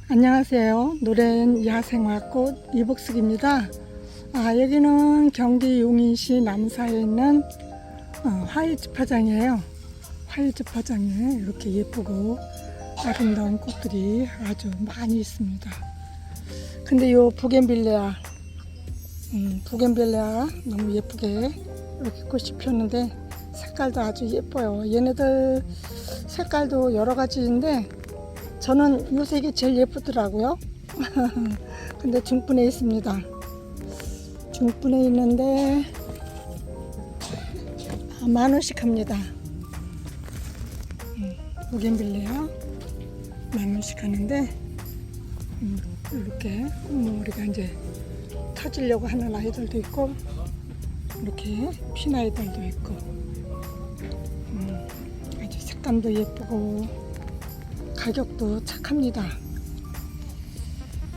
안녕하세요. 노래는 야생화꽃 이복숙입니다. 여기는 경기 용인시 남사에 있는 화훼지파장이에요. 화훼지파장에 이렇게 예쁘고 아름다운 꽃들이 아주 많이 있습니다. 근데 요 부겐빌레아 너무 예쁘게 이렇게 꽃이 피었는데 색깔도 아주 예뻐요. 얘네들 색깔도 여러 가지인데 저는 요 색이 제일 예쁘더라고요. 근데 중분에 있습니다. 중분에 있는데 10,000원씩 합니다. 부겐빌레아 10,000원씩 하는데 이렇게 꽃머리가 이제 터지려고 하는 아이들도 있고 이렇게 핀 아이들도 있고 아주 색감도 예쁘고 가격도 착합니다.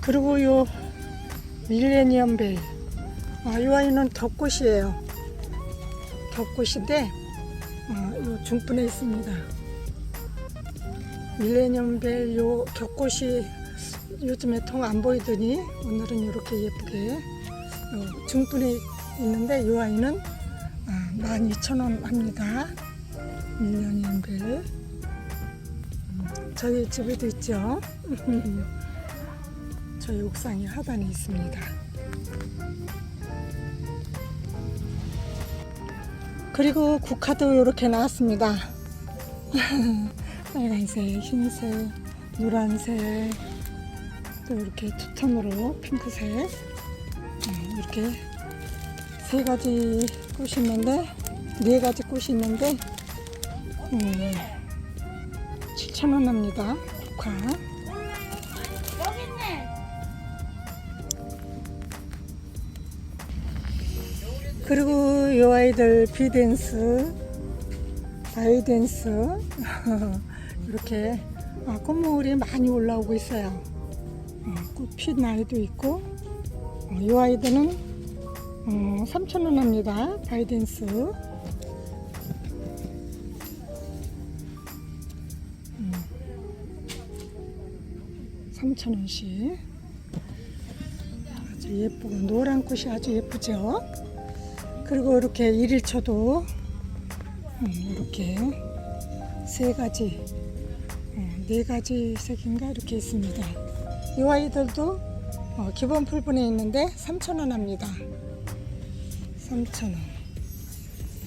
그리고 요 밀레니엄 벨, 이 아이는 겹꽃이에요. 겹꽃인데 요 중분에 있습니다. 밀레니엄 벨 요 겹꽃이 요즘에 통 안 보이더니 오늘은 이렇게 예쁘게 요 중분에 있는데 요 아이는 12,000원 합니다. 밀레니엄 벨. 저희 집에도 있죠. 저희 옥상에 하단에 있습니다. 그리고 국화도 이렇게 나왔습니다. 빨간색, 흰색, 노란색, 또 이렇게 투톤으로 핑크색, 이렇게 3가지 꽃이 있는데 4가지 꽃이 있는데 7,000원 합니다. 국화. 여기 있네. 그리고 이 아이들 비댄스, 바이댄스 이렇게 꽃물이 많이 올라오고 있어요. 꽃 핀 아이도 있고 이 아이들은 3,000원 합니다. 바이댄스. 3,000원씩. 아주 예쁘고 노란 꽃이 아주 예쁘죠. 그리고 이렇게 1일초도 이렇게 3가지 4가지 색인가 이렇게 있습니다. 이 아이들도 기본 풀분에 있는데 3,000원 합니다. 3,000원.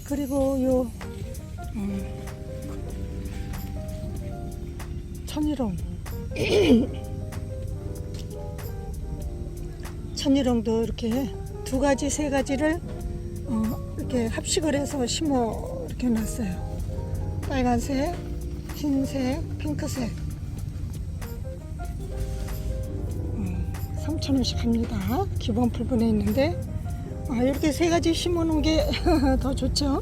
그리고 요 천일홍 천일홍도 이렇게 2가지 3가지를 이렇게 합식을 해서 심어 이렇게 놨어요. 빨간색, 흰색, 핑크색 3,000원씩 합니다. 기본 풀분에 있는데 이렇게 3가지 심어 놓은 게 더 좋죠.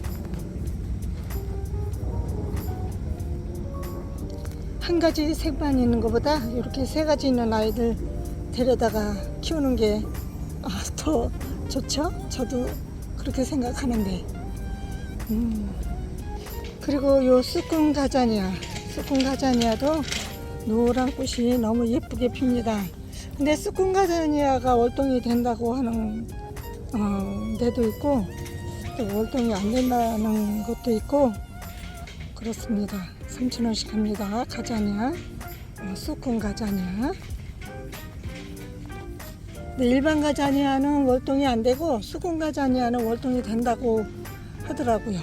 한 가지 색만 있는 것보다 이렇게 3가지 있는 아이들 데려다가 키우는 게 더 좋죠. 저도 그렇게 생각하는데. 그리고 요 스콘 가자니아도 노란 꽃이 너무 예쁘게 핍니다. 근데 스콘 가자니아가 월동이 된다고 하는 데도 있고 또 월동이 안 된다는 것도 있고 그렇습니다. 3,000원씩 합니다. 가자니아, 스콘 가자니아. 근데 일반 가자니아는 월동이 안 되고 스콘 가자니아는 월동이 된다고 하더라고요.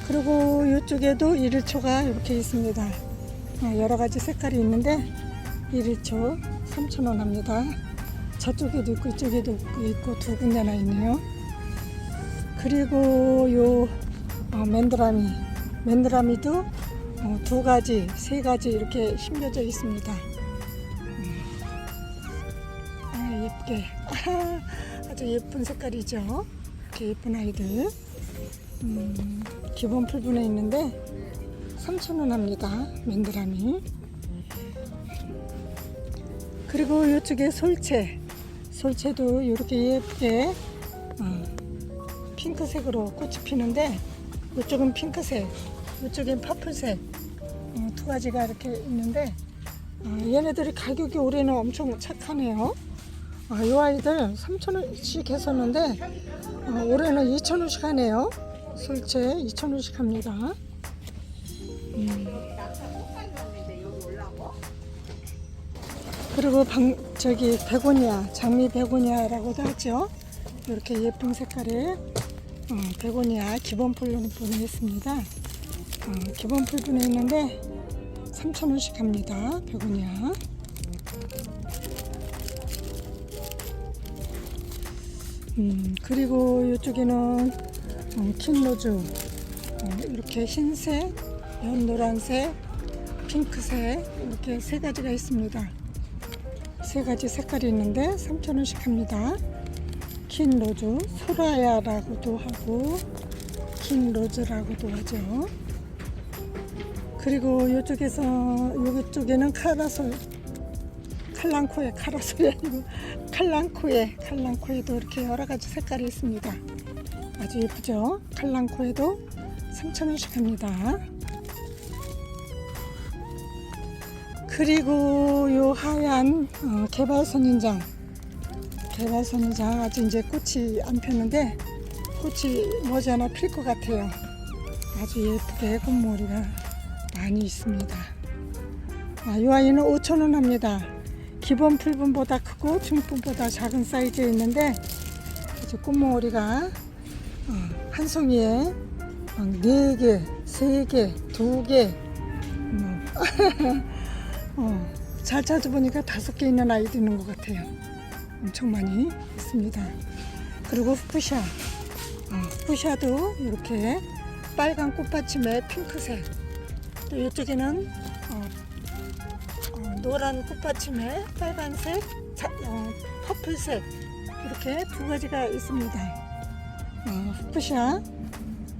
그리고 이쪽에도 1일초가 이렇게 있습니다. 여러 가지 색깔이 있는데 1일초 3,000원 합니다. 저쪽에도 있고 이쪽에도 있고 2군데나 있네요. 그리고 요 맨드라미도 2가지, 3가지 이렇게 심겨져 있습니다. 예쁘게 아주 예쁜 색깔이죠. 이렇게 예쁜 아이들 기본 풀분에 있는데 3,000원 합니다. 맨드라미. 그리고 이쪽에 솔채도 이렇게 예쁘게 핑크색으로 꽃이 피는데 이쪽은 핑크색, 이쪽엔 퍼플색 두 가지가 이렇게 있는데 얘네들이 가격이 올해는 엄청 착하네요. 이 아이들 3,000원씩 했었는데 올해는 2,000원씩 하네요. 솔채 2,000원씩 합니다. 그리고 저기 베고니아, 장미 베고니아라고도 하죠. 이렇게 예쁜 색깔의 베고니아 기본 풀분에 있습니다. 기본 풀분에 있는데 3,000원씩 합니다. 베고니아. 그리고 이쪽에는 킹로즈, 이렇게 흰색, 연노란색, 핑크색 이렇게 세 가지가 있습니다. 세 가지 색깔이 있는데 3,000원씩 합니다. 킹로즈, 소라야라고도 하고 킹로즈라고도 하죠. 그리고 이쪽에는 카라솔이 아니고 칼랑코에도 이렇게 여러 가지 색깔이 있습니다. 아주 예쁘죠? 칼랑코에도 3,000원씩 합니다. 그리고 요 하얀 개발선인장 아직 이제 꽃이 안 폈는데 꽃이 머지않아 필 것 같아요. 아주 예쁘게 꽃머리가 많이 있습니다. 이 아이는 5,000원 합니다. 기본 풀분보다 크고 중분보다 작은 사이즈에 있는데 아주 꽃머리가 한 송이에 4개, 3개, 2개 잘 찾아보니까 5개 있는 아이도 있는 것 같아요. 엄청 많이 있습니다. 그리고 푸샤도 이렇게 빨간 꽃받침에 핑크색, 또 이쪽에는 노란 꽃받침에 빨간색, 퍼플색 이렇게 두 가지가 있습니다. 푸샤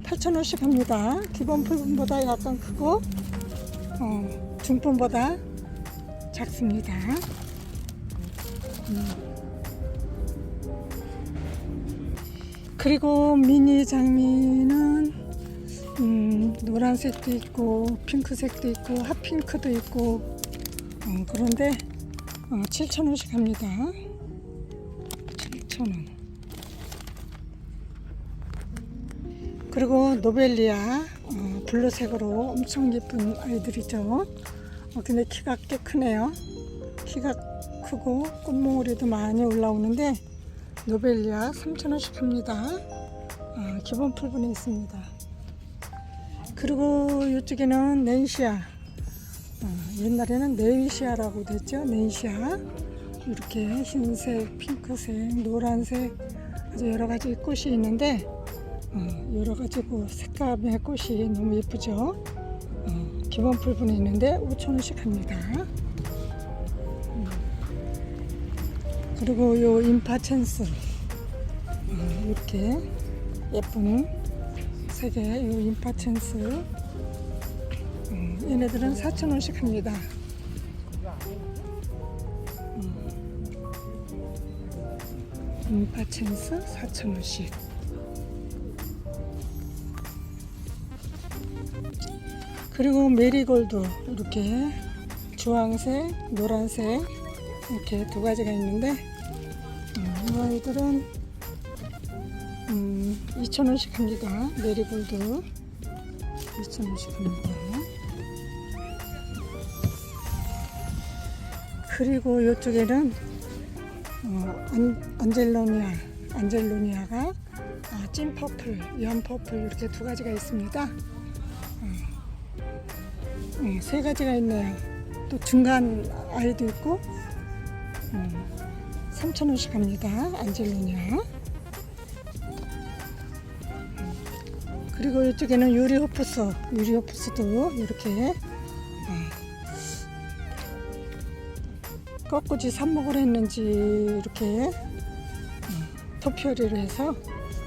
8,000원씩 합니다. 기본 풀분보다 약간 크고 중분보다 작습니다. 그리고 미니 장미는 노란색도 있고 핑크색도 있고 핫핑크도 있고 그런데 7,000원씩 합니다. 7,000원. 그리고 노벨리아 블루색으로 엄청 예쁜 아이들이죠. 근데 키가 꽤 크네요. 키가 크고 꽃몽오리도 많이 올라오는데 노벨리아 3,000원씩 합니다. 기본 풀분에 있습니다. 그리고 이쪽에는 낸시아, 옛날에는 네이시아라고 됐죠. 네이시아 이렇게 흰색, 핑크색, 노란색 아주 여러 가지 꽃이 있는데 여러 가지 색감의 꽃이 너무 예쁘죠. 기본 풀분에 있는데 5,000원씩 합니다. 그리고 요 임파첸스 이렇게 예쁜 색의 요 임파첸스 얘네들은 4,000원씩 합니다. 임파첸스 4,000원씩. 그리고 메리골드 이렇게 주황색, 노란색 이렇게 두 가지가 있는데 이 아이들은 2,000원씩 합니다. 메리골드 2,000원씩 합니다. 그리고 이쪽에는 안젤로니아가 찐 퍼플, 연 퍼플 이렇게 두 가지가 있습니다. 세 가지가 있네요. 또 중간 아이도 있고 3,000원씩 합니다. 안젤로니아. 그리고 이쪽에는 유리호프스도 이렇게 꺾꾸지 삽목을 했는지 이렇게 토피어리로 해서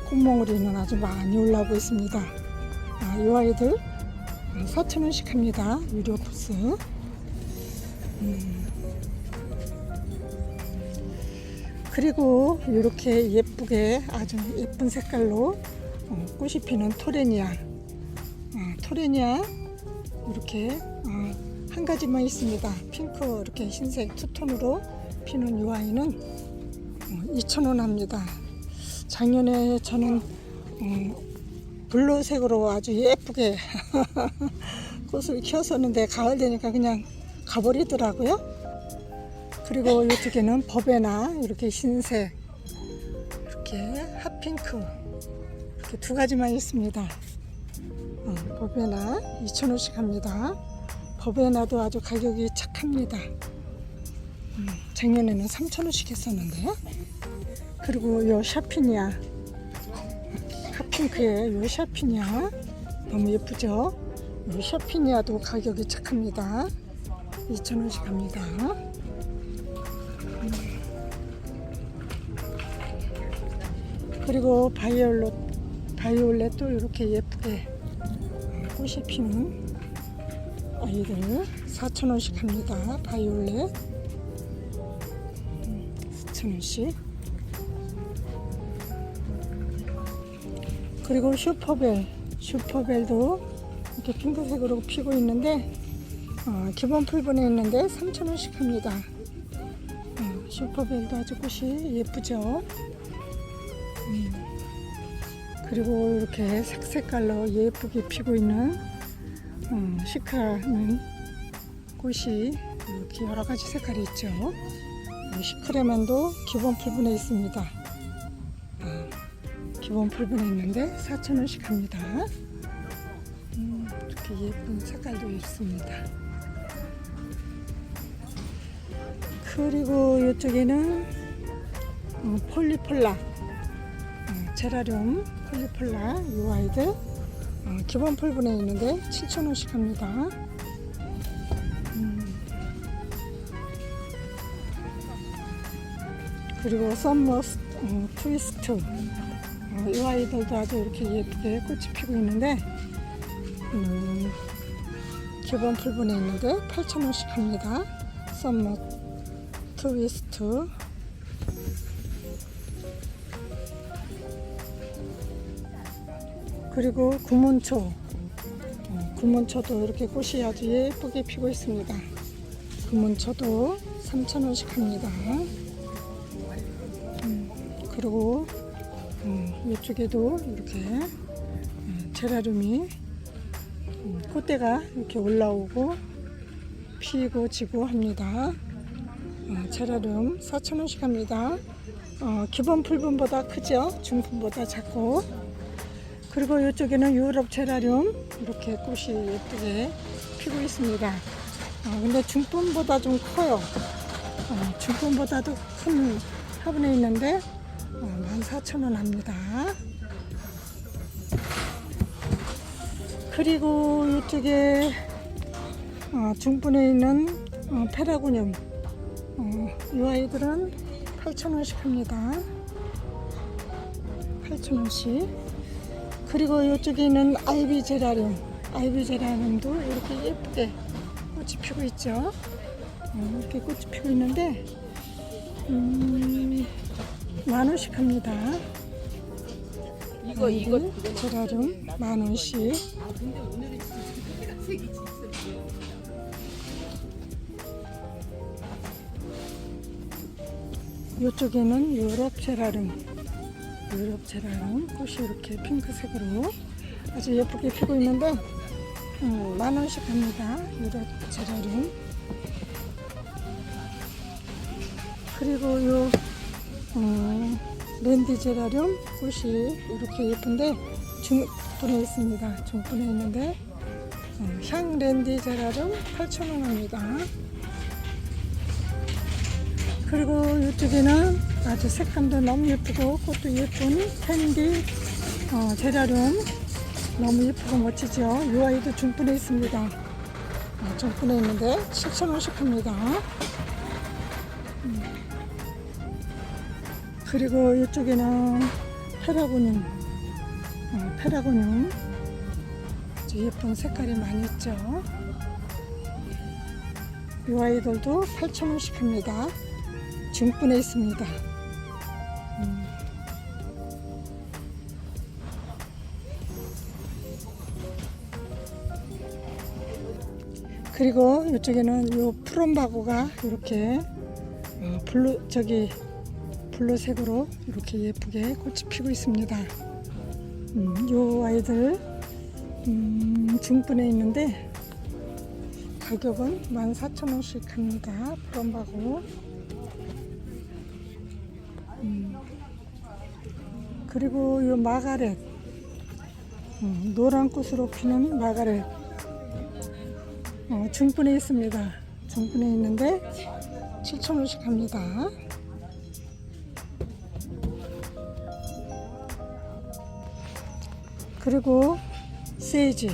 꽃몽오리는 아주 많이 올라오고 있습니다. 이 아이들 4,000원씩 합니다. 유리호프스. 그리고 이렇게 예쁘게 아주 예쁜 색깔로 꽃이 피는 토레니아 이렇게 한 가지만 있습니다. 핑크 이렇게 흰색 투톤으로 피는 이 아이는 2,000원 합니다. 작년에 저는 블루색으로 아주 예쁘게 꽃을 키웠었는데 가을 되니까 그냥 가버리더라고요. 그리고 이쪽에는 버베나 이렇게 흰색, 이렇게 핫핑크 이렇게 두 가지만 있습니다. 버베나 2,000원씩 합니다. 버베나도 아주 가격이 착합니다. 작년에는 3,000원씩 했었는데. 그리고 요 샤피니아 핫핑크의 요 샤피니아 너무 예쁘죠? 요 샤피니아도 가격이 착합니다. 2,000원씩 합니다. 그리고 바이올렛도 이렇게 예쁘게 꽃이 피는 아이들 4,000원씩 합니다. 바이올렛 4,000원씩. 그리고 슈퍼벨도 이렇게 핑크색으로 피고 있는데 기본 풀분에 있는데 3,000원씩 합니다. 슈퍼벨도 아주 꽃이 예쁘죠. 그리고 이렇게 색색깔로 예쁘게 피고 있는 시크라는 꽃이 이렇게 여러 가지 색깔이 있죠. 시크레만도 기본 풀분에 있습니다. 기본 풀분에 있는데 4,000원씩 합니다. 이렇게 예쁜 색깔도 있습니다. 그리고 이쪽에는 폴리폴라 제라늄 폴리폴라 이 아이들 기본 풀분에 있는데 7,000원씩 합니다. 그리고 썸머 트위스트 이 아이들도 아주 이렇게 예쁘게 꽃이 피고 있는데 기본 풀분에 있는데 8,000원씩 합니다. 썸머 트위스트. 그리고 구문초도 이렇게 꽃이 아주 예쁘게 피고 있습니다. 구문초도 3,000원씩 합니다. 그리고 이쪽에도 이렇게 제라늄이 꽃대가 이렇게 올라오고 피고 지고 합니다. 제라늄 4,000원씩 합니다. 기본 풀분보다 크죠? 중품보다 작고. 그리고 이쪽에는 유럽 제라늄 이렇게 꽃이 예쁘게 피고 있습니다. 근데 중품보다 좀 커요. 중품보다도 큰 화분에 있는데 14,000원 합니다. 그리고 이쪽에 중분에 있는 페라고늄 이 아이들은 8,000원씩 합니다. 8,000원씩. 그리고 이쪽에 있는 아이비 제라늄도 이렇게 예쁘게 꽃이 피고 있죠. 이렇게 꽃이 피고 있는데 10,000원씩 합니다. 이거 제라늄 10,000원씩. 이쪽에는 유럽 제라늄 꽃이 이렇게 핑크색으로 아주 예쁘게 피고 있는데 10,000원씩 합니다. 유럽 제라늄. 그리고 요 랜디 제라늄 꽃이 이렇게 예쁜데 중분에 있습니다. 중분에 있는데 향 랜디 제라늄 8,000원 합니다. 그리고 이쪽에는 아주 색감도 너무 예쁘고 꽃도 예쁜 캔디 제라늄 너무 예쁘고 멋지죠. 이 아이도 중분에 있습니다. 중분에 있는데 7,000원씩 합니다. 그리고 이쪽에는 페라고늄 아주 예쁜 색깔이 많이 있죠. 이 아이들도 8,000원씩 합니다. 중분에 있습니다. 그리고 이쪽에는 요 푸른바고가 이렇게 블루색으로 이렇게 예쁘게 꽃이 피고 있습니다. 요 아이들 중분에 있는데 가격은 14,000원씩 합니다. 푸른바고. 그리고 요 마가렛, 노란 꽃으로 피는 마가렛 중분에 있습니다. 중분에 있는데 7,000원씩 합니다. 그리고 세이지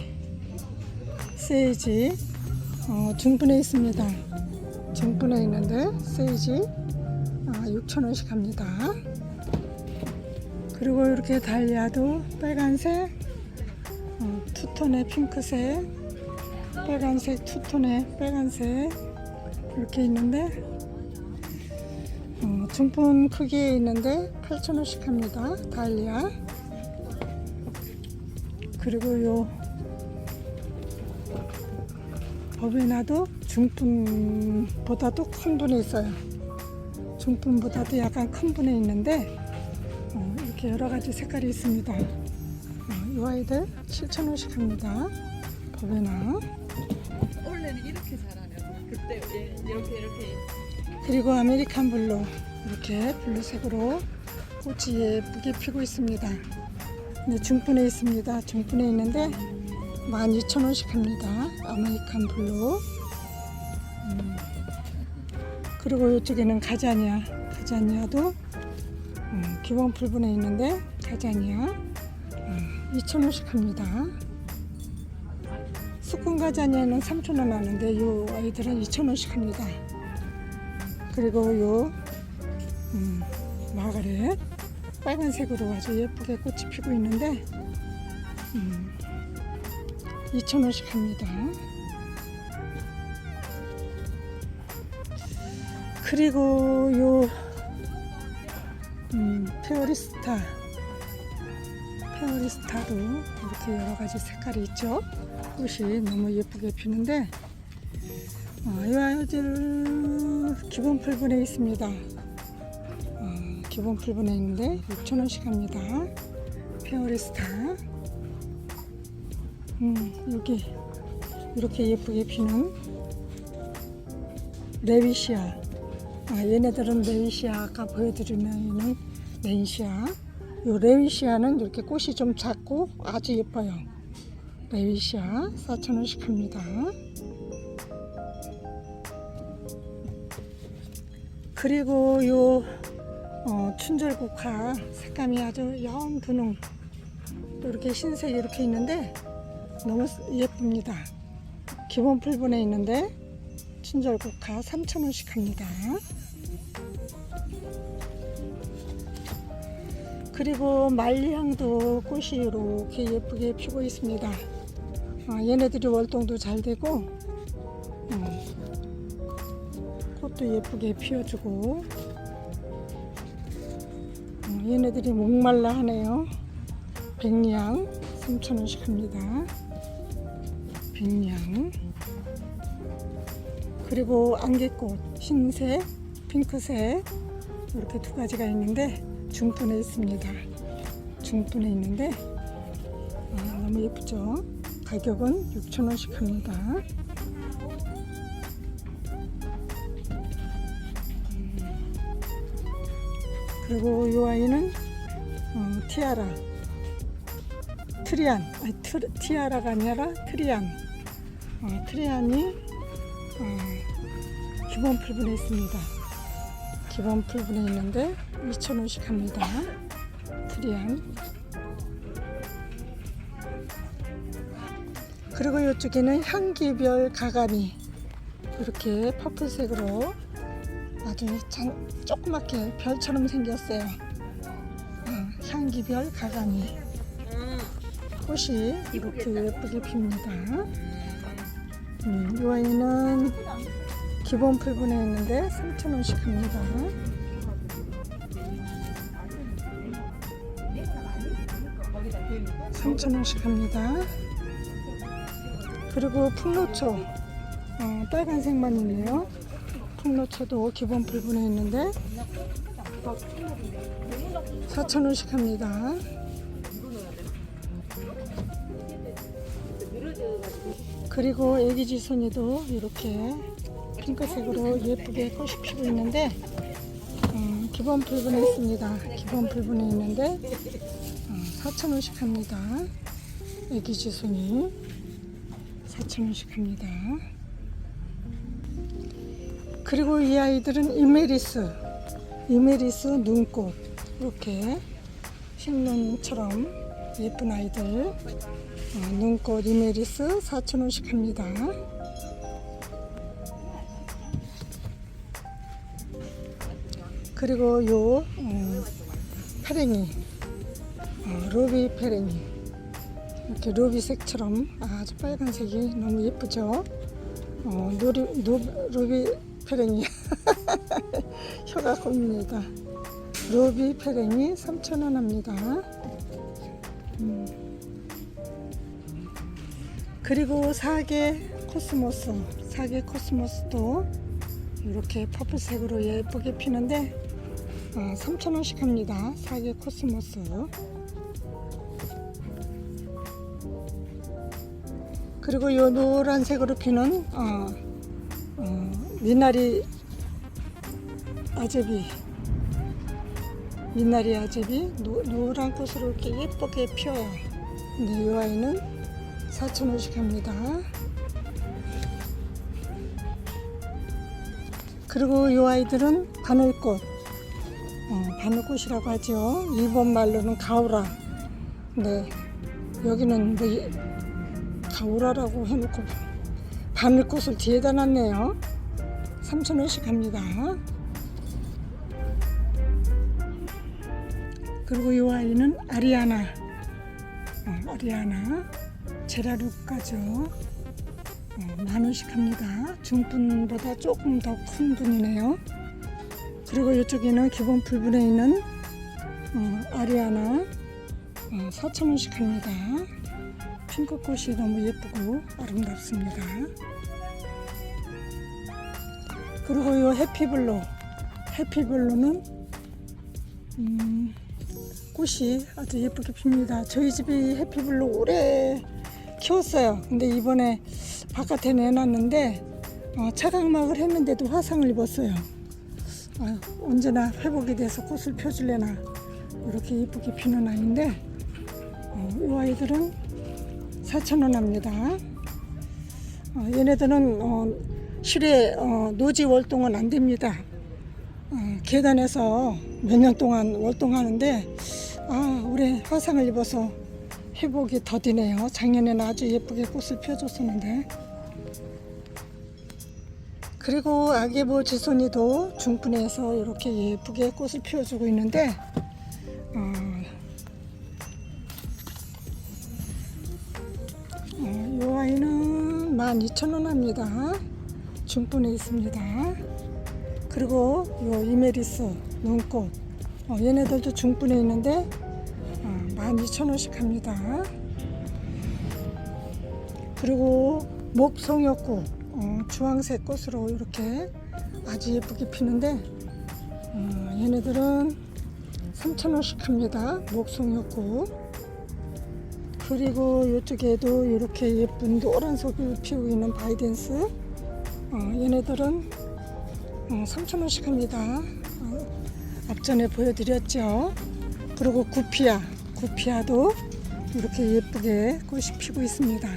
중분에 있습니다. 중분에 있는데 세이지 6,000원씩 합니다. 그리고 이렇게 달리아도 빨간색, 투톤의 핑크색, 빨간색, 투톤의 빨간색 이렇게 있는데 중분 크기에 있는데 8,000원씩 합니다. 달리아. 그리고 요 버베나도 중분보다도 큰 분에 있어요. 중분보다도 약간 큰 분에 있는데 이렇게 여러가지 색깔이 있습니다. 이 아이들 7,000원씩 합니다. 버베나. 원래는 이렇게 자라냐고. 그때 이렇게. 그리고 아메리칸 블루, 이렇게 블루색으로 꽃이 예쁘게 피고 있습니다. 네, 중분에 있습니다. 중분에 있는데 12,000원씩 합니다. 아메리칸 블루. 그리고 이쪽에는 가자니아도 기본 풀분에 있는데 가자니아 2,000원씩 합니다. 수kun 가자니아는 3,000원 하는데 이 아이들은 2,000원씩 합니다. 그리고 요 마가렛 빨간색으로 아주 예쁘게 꽃이 피고 있는데 2,000원씩 합니다. 그리고 요 페어리스타도 이렇게 여러가지 색깔이 있죠. 꽃이 너무 예쁘게 피는데 이 아이들 기본 풀분에 있습니다. 기본 풀분에 있는데 6,000원씩 합니다. 페어리스타. 여기 이렇게 예쁘게 피는 레위시아. 얘네들은 레위시아, 아까 보여드리는 레위시아. 요 레위시아는 이렇게 꽃이 좀 작고 아주 예뻐요. 레위시아 4,000원씩 합니다. 그리고 요 춘절국화 색감이 아주 영분홍, 또 이렇게 흰색이 이렇게 있는데 너무 예쁩니다. 기본 풀분에 있는데 춘절국화 3,000원씩 합니다. 그리고 말리향도 꽃이 이렇게 예쁘게 피고 있습니다. 얘네들이 월동도 잘 되고 꽃도 예쁘게 피워주고 얘네들이 목말라 하네요. 백리향 3,000원씩 합니다. 백리향. 그리고 안개꽃 흰색, 핑크색 이렇게 두 가지가 있는데 중분에 있습니다. 중분에 있는데 너무 예쁘죠? 가격은 6,000원씩 합니다. 그리고 이 아이는 티아라, 트리안, 티아라가 아니라 트리안. 트리안이 기본 풀분에 있습니다. 기본 풀분에 있는데 2,000원씩 합니다. 트리안. 그리고 이쪽에는 향기별 가가미, 이렇게 퍼플색으로 아주 조그맣게 별처럼 생겼어요. 향기별 가가미. 꽃이 이렇게 예쁘게 핍니다. 이 아이는 기본 풀분에 있는데 3,000원씩 합니다. $3,000원씩 합니다. 그리고 풍로초 빨간색만 있네요. 풍로초도 기본 불분에 있는데 4,000원씩 합니다. 그리고 애기지손이도 이렇게 핑크색으로 예쁘게 꽃이 피고 있는데 기본 불분에 있습니다. 기본 불분에 있는데 4,000원씩 합니다. 애기지손이 4,000원씩 합니다. 그리고 이 아이들은 이메리스 눈꽃 이렇게 흰눈처럼 예쁜 아이들 눈꽃 이메리스 4,000원씩 합니다. 그리고 요 페랭이 로비 페랭이 이렇게 로비색처럼 아주 빨간색이 너무 예쁘죠. 로비 페랭이 혀가 고입니다. 로비 페랭이 3,000원 합니다. 그리고 사계 코스모스도 이렇게 퍼플색으로 예쁘게 피는데 3,000원씩 합니다. 사계 코스모스. 그리고 요 노란색으로 피는 미나리 아제비 노란 꽃으로 이렇게 예쁘게 피어요. 근데 이 아이는 4,000원씩 합니다. 그리고 이 아이들은 바늘꽃 바늘꽃이라고 하죠. 일본 말로는 가오라. 네, 여기는 뭐 가오라라고 해놓고 바늘꽃을 뒤에다 놨네요. 3,000원씩 합니다. 그리고 이 아이는 아리아나 제라루까죠. 10,000원씩 합니다. 중분보다 조금 더 큰 분이네요. 그리고 이쪽에는 기본 불분에 있는 아리아나 4,000원씩 합니다. 핑크꽃이 너무 예쁘고 아름답습니다. 그리고 이 해피블루는 꽃이 아주 예쁘게 핍니다. 저희 집이 해피블루 오래 키웠어요. 근데 이번에 바깥에 내놨는데 차각막을 했는데도 화상을 입었어요. 언제나 회복이 돼서 꽃을 펴줄래나 이렇게 예쁘게 피는 아이인데 이 아이들은 4,000원 합니다. 얘네들은 실외 노지 월동은 안 됩니다. 계단에서 몇 년 동안 월동하는데 올해 화상을 입어서 회복이 더디네요. 작년에는 아주 예쁘게 꽃을 펴줬었는데. 그리고 아게보 지손이도 중분에서 이렇게 예쁘게 꽃을 피워주고 있는데 이 아이는 12,000원 합니다. 중분에 있습니다. 그리고 이 이메리스 눈꽃 얘네들도 중분에 있는데 12,000원씩 합니다. 그리고 목송엽꽃 주황색 꽃으로 이렇게 아주 예쁘게 피는데 얘네들은 3,000원씩 합니다. 목송엽꽃. 그리고 이쪽에도 이렇게 예쁜 노란 속을 피우고 있는 바이덴스 얘네들은 3,000원씩 합니다. 앞전에 보여드렸죠. 그리고 구피아도 이렇게 예쁘게 꽃이 피고 있습니다.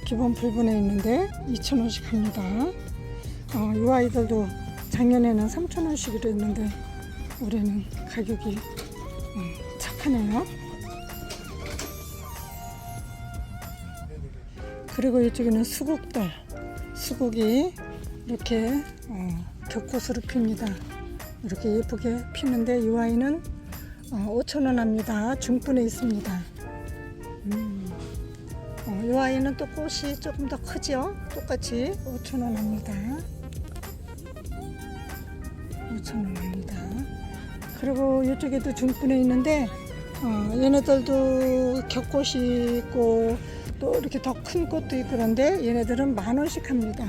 기본 불분에 있는데 2,000원씩 합니다. 이 아이들도 작년에는 3,000원씩이로 했는데 올해는 가격이 착하네요. 그리고 이쪽에는 수국이 이렇게 격꽃으로 핍니다. 이렇게 예쁘게 피는데 이 아이는 5,000원 합니다. 중분에 있습니다. 이 아이는 또 꽃이 조금 더 크죠. 똑같이 5,000원 합니다. 5,000원 합니다. 그리고 이쪽에도 중분에 있는데 얘네들도 격꽃이 있고 또 이렇게 더 큰 꽃도 있고 그런데 얘네들은 10,000원씩 합니다.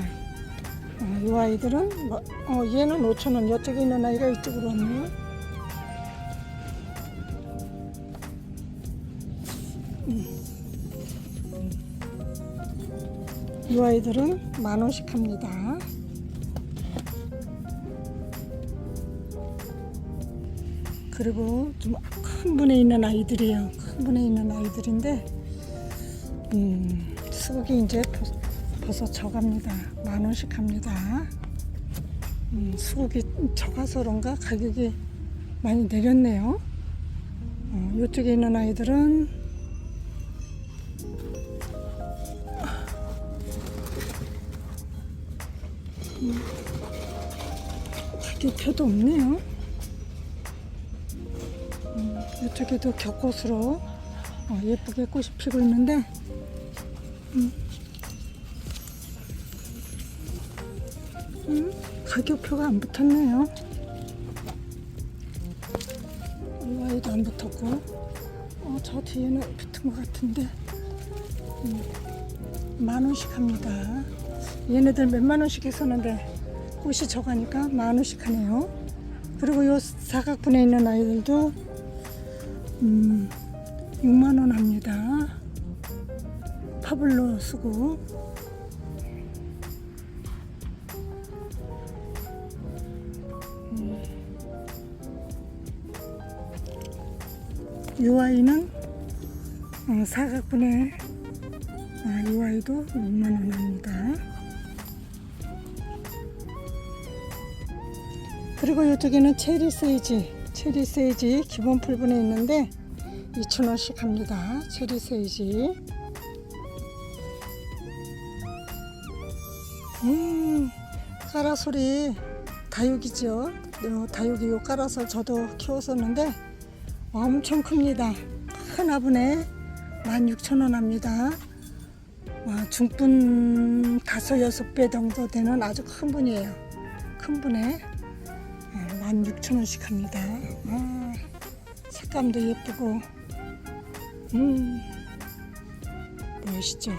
이 아이들은 얘는 5,000원. 이쪽에 있는 아이가 이쪽으로 왔네요. 이 아이들은 10,000원씩 합니다. 그리고 좀 큰 분에 있는 아이들이에요. 큰 분에 있는 아이들인데 수국이 이제 벌써 져갑니다. 10,000원씩 합니다. 수국이 적어서 그런가 가격이 많이 내렸네요. 이쪽에 있는 아이들은 가격표도 없네요. 이쪽에도 겹꽃으로 예쁘게 꽃이 피고 있는데 가격표가 안 붙었네요. 이 아이도 안 붙었고 저 뒤에는 붙은 것 같은데 10,000원씩 합니다. 얘네들 몇만원씩 했었는데 꽃이 적으니까 10,000원씩 하네요. 그리고 요 사각분에 있는 아이들도 60,000원 합니다. 파블로 수국. 이 아이는 사각분에 이 아이도 60,000원 합니다. 그리고 이쪽에는 체리 세이지 기본 풀분에 있는데 2,000원씩 합니다. 체리 세이지. 까라솔이 다육이죠. 다육이 요 까라솔 저도 키웠었는데 엄청 큽니다. 큰 화분에 16,000원 합니다. 중분 5, 6배 정도 되는 아주 큰 분이에요. 큰 분에 16,000원씩 합니다. 색감도 예쁘고 멋있죠.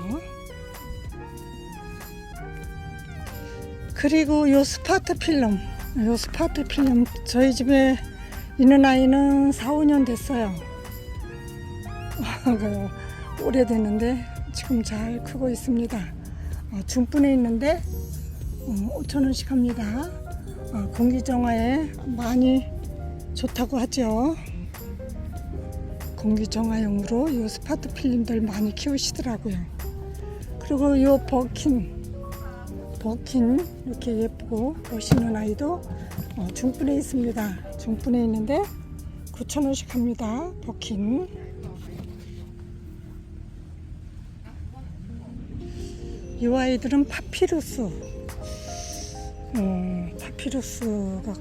그리고 요 스파트 필름 저희 집에 있는 아이는 4, 5년 됐어요. 오래됐는데 지금 잘 크고 있습니다. 중분에 있는데 5,000원씩 합니다. 공기정화에 많이 좋다고 하죠. 공기정화용으로 이 스파트 필름들 많이 키우시더라고요. 그리고 이 버킨 이렇게 예쁘고 멋있는 아이도 중분에 있습니다. 중분에 있는데 9,000원씩 합니다. 버킨. 이 아이들은 파피루스가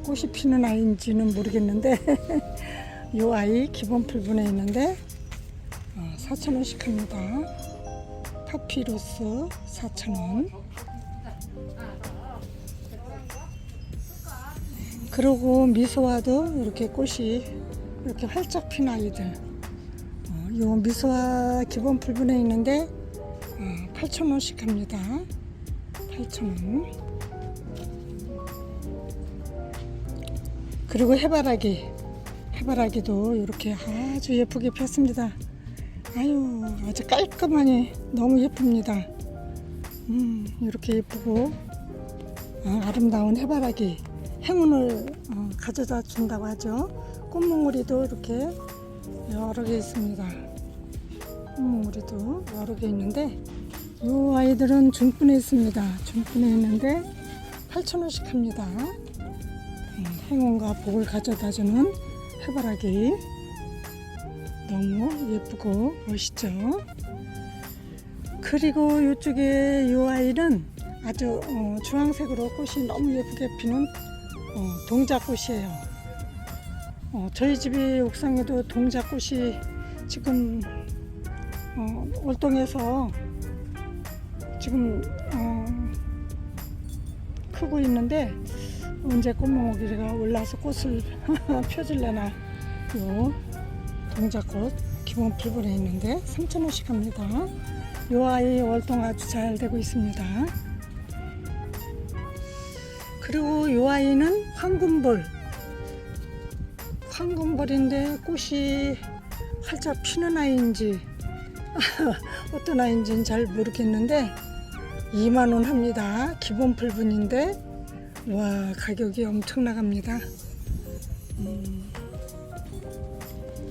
꽃이 피는 아이인지는 모르겠는데 이 아이 기본 풀분에 있는데 4,000원씩 합니다. 파피루스 4,000원. 그리고 미소화도 이렇게 꽃이 이렇게 활짝 핀 아이들. 이 미소화 기본 풀분에 있는데 8,000원씩 합니다. 8,000원. 그리고 해바라기도 이렇게 아주 예쁘게 폈습니다. 아주 깔끔하니 너무 예쁩니다. 이렇게 예쁘고 아름다운 해바라기 행운을 가져다 준다고 하죠. 꽃몽우리도 이렇게 여러 개 있습니다. 꽃몽우리도 여러 개 있는데 이 아이들은 중분에 있습니다. 중분에 있는데 8,000원씩 합니다. 행운과 복을 가져다주는 해바라기 너무 예쁘고 멋있죠. 그리고 이쪽에 이 아이는 아주 주황색으로 꽃이 너무 예쁘게 피는 동자꽃이에요. 저희 집이 옥상에도 동자꽃이 지금 월동에서 지금 크고 있는데 언제 꽃몽오리가 올라서 꽃을 펴질려나. 요 동자꽃 기본 풀분에 있는데 3,000원씩 합니다. 요 아이 월동 아주 잘 되고 있습니다. 그리고 요 아이는 황금볼인데 꽃이 활짝 피는 아이인지 어떤 아이인지는 잘 모르겠는데 2만 원 합니다. 기본 풀분인데 와, 가격이 엄청 나갑니다.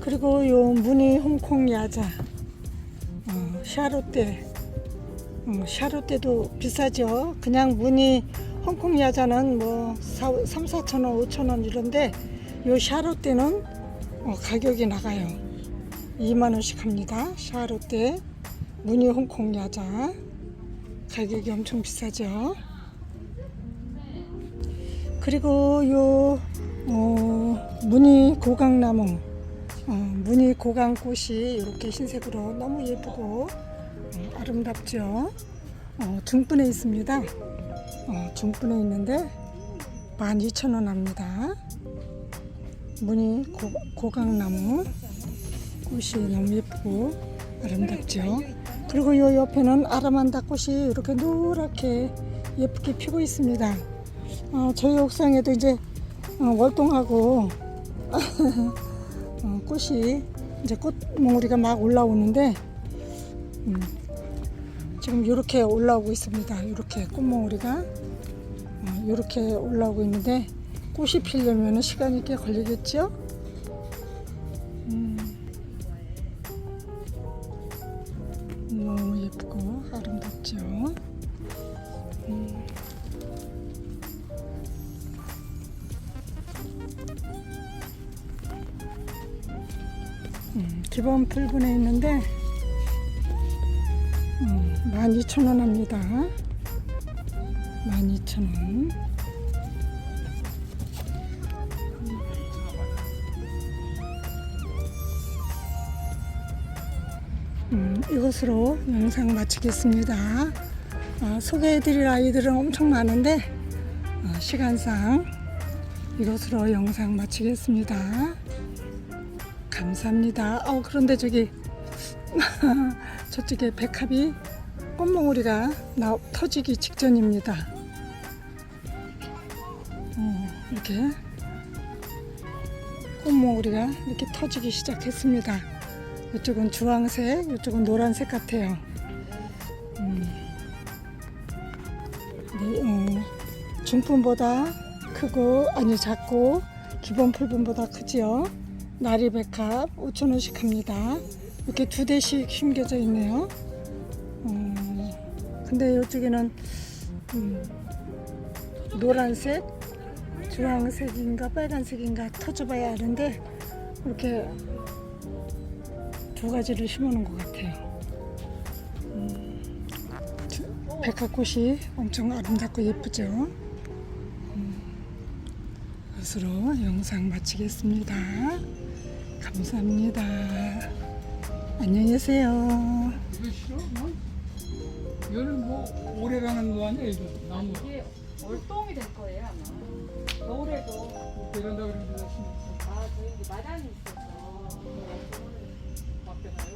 그리고 요 무늬 홍콩 야자 샤롯대도 비싸죠. 그냥 무늬 홍콩 야자는 뭐 3, 4천 원, 5천 원 이런데 요 샤롯대는 가격이 나가요. 2만 원씩 합니다. 샤롯대 무늬 홍콩 야자 가격이 엄청 비싸죠. 그리고 요 무늬 고강나무 무늬 고강꽃이 이렇게 흰색으로 너무 예쁘고 아름답죠. 중분에 있습니다. 중분에 있는데 12,000원 합니다. 무늬 고강나무 꽃이 너무 예쁘고 아름답죠. 그리고 요 옆에는 아라만다 꽃이 이렇게 노랗게 예쁘게 피고 있습니다. 저희 옥상에도 이제 월동하고 꽃이 이제 꽃몽우리가 막 올라오는데 지금 이렇게 올라오고 있습니다. 이렇게 꽃몽우리가 이렇게 올라오고 있는데 꽃이 피려면 시간이 꽤 걸리겠죠? 너무 예쁘고 아름답죠? 기본 풀분에 있는데 12,000원 합니다. 12,000원. 이것으로 영상 마치겠습니다. 소개해드릴 아이들은 엄청 많은데 시간상 이것으로 영상 마치겠습니다. 감사합니다. 그런데 저기 저쪽에 백합이 꽃몽우리가 터지기 직전입니다. 이렇게 꽃몽우리가 이렇게 터지기 시작했습니다. 이쪽은 주황색, 이쪽은 노란색 같아요. 중품보다 크고 작고 기본 풀분보다 크지요. 나리백합 5,000원씩 합니다. 이렇게 2대씩 심겨져 있네요. 근데 이쪽에는 노란색, 주황색인가 빨간색인가 터져봐야 하는데 이렇게 두 가지를 심어놓은 것 같아요. 백합꽃이 엄청 아름답고 예쁘죠. 이것으로 영상 마치겠습니다. 감사합니다. 안녕히 계세요. 이거 싫어? 얘는 뭐 오래가는 거 아니야 이거 나무. 이게 월동이 될 거예요 아마. 겨울에도. 베란다 그런 데다 심었어. 저희 이제 마당이 있어서. 밖에 나요?